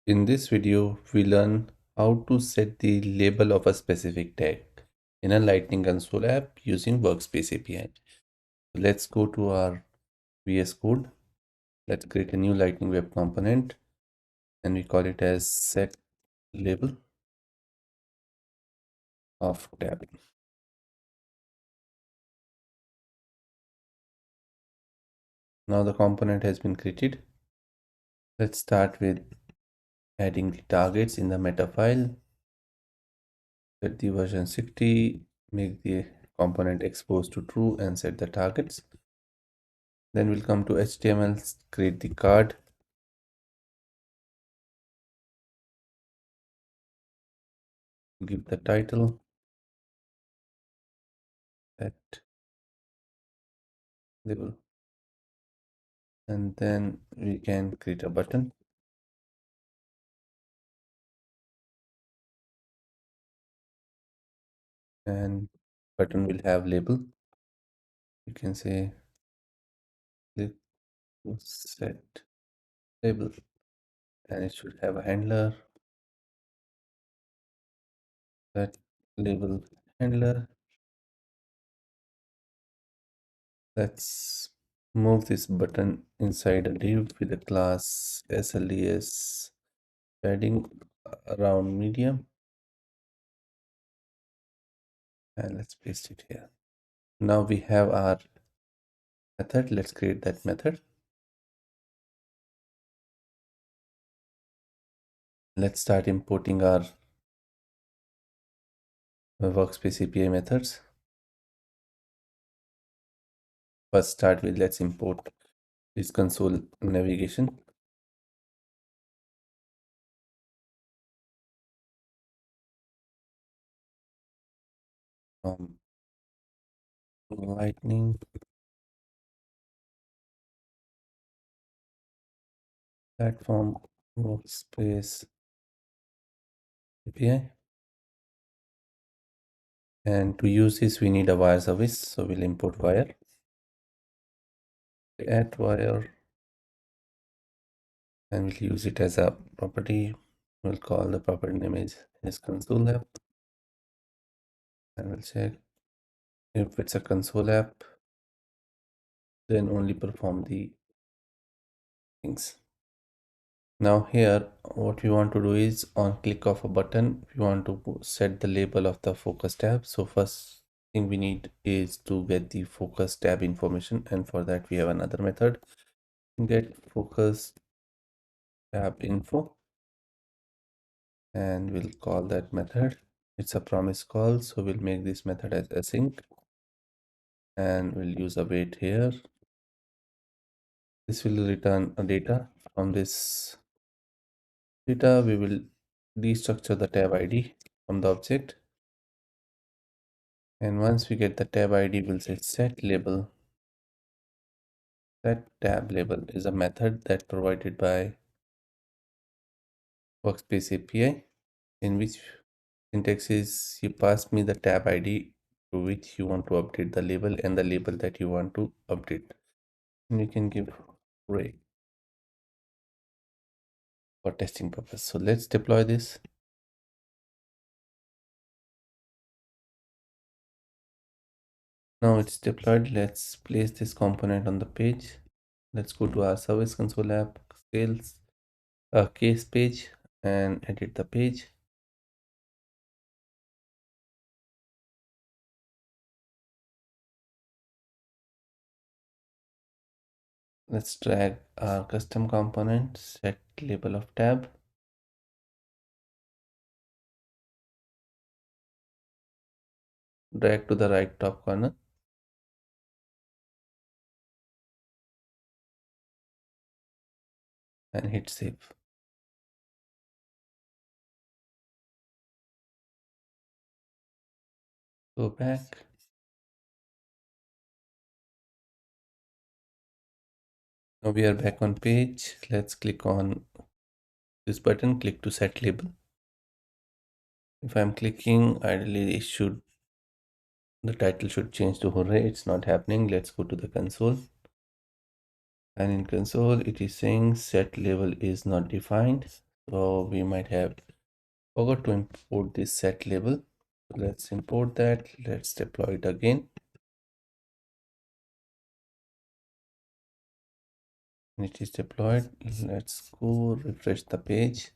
In this video, we learn how to set the label of a specific tag in a Lightning Console app using Workspace API. Let's go to our VS Code. Let's create a new Lightning Web component and we call it as set label of tab. Now the component has been created. Let's start with adding the targets in the meta file. Set the version 60, make the component exposed to true and set the targets. Then we'll come to HTML, create the card. Give the title, set label, and then we can create a button. And button will have label. You can say click to set label, and it should have a handler. Set label handler. Let's move this button inside a div with a class SLES padding around medium, and let's paste it here. Now we have our method. Let's create that method. Let's start importing our Workspace API methods. First start with let's import this console navigation. Lightning platform Workspace API. And to use this, we need a wire service. So we'll import wire. Add wire. And we'll use it as a property. We'll call the property name is console app. And we'll check if it's a console app, then only perform the things. Now here, what we want to do is on click of a button, we want to set the label of the focus tab. So first thing we need is to get the focus tab information. And for that, we have another method, get focus tab info. And we'll call that method. It's a promise call. So we'll make this method as async. And we'll use a wait here. This will return a data. From this data, we will destructure the tab ID from the object. And once we get the tab ID, we'll say set label. Set tab label is a method that's provided by Workspace API, in which syntax is you pass me the tab ID to which you want to update the label and the label that you want to update. And you can give array for testing purpose. So let's deploy this. Now it's deployed. Let's place this component on the page. Let's go to our service console app, sales, case page, and edit the page. Let's drag our custom component, set label of tab. Drag to the right top corner. And hit save. Go back. Now we are back on page. Let's click on this button, click to set label. If I'm clicking, ideally the title should change to hooray. It's not happening. Let's go to the console. And in console, it is saying set label is not defined. So we might have forgot to import this set label. So let's import that. Let's deploy it again. When it is deployed, let's go refresh the page.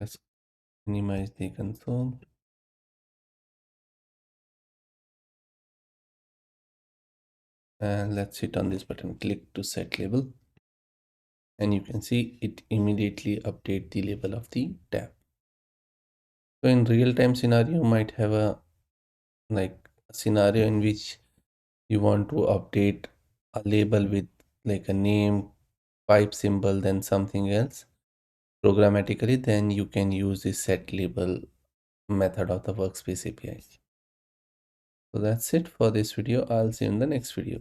Let's minimize the console. And let's hit on this button, click to set label. And you can see it immediately update the label of the tab. So in real time scenario, you might have a scenario in which you want to update a label with like a name, pipe symbol, then something else programmatically, then you can use the set label method of the Workspace API. So that's it for this video. I'll see you in the next video.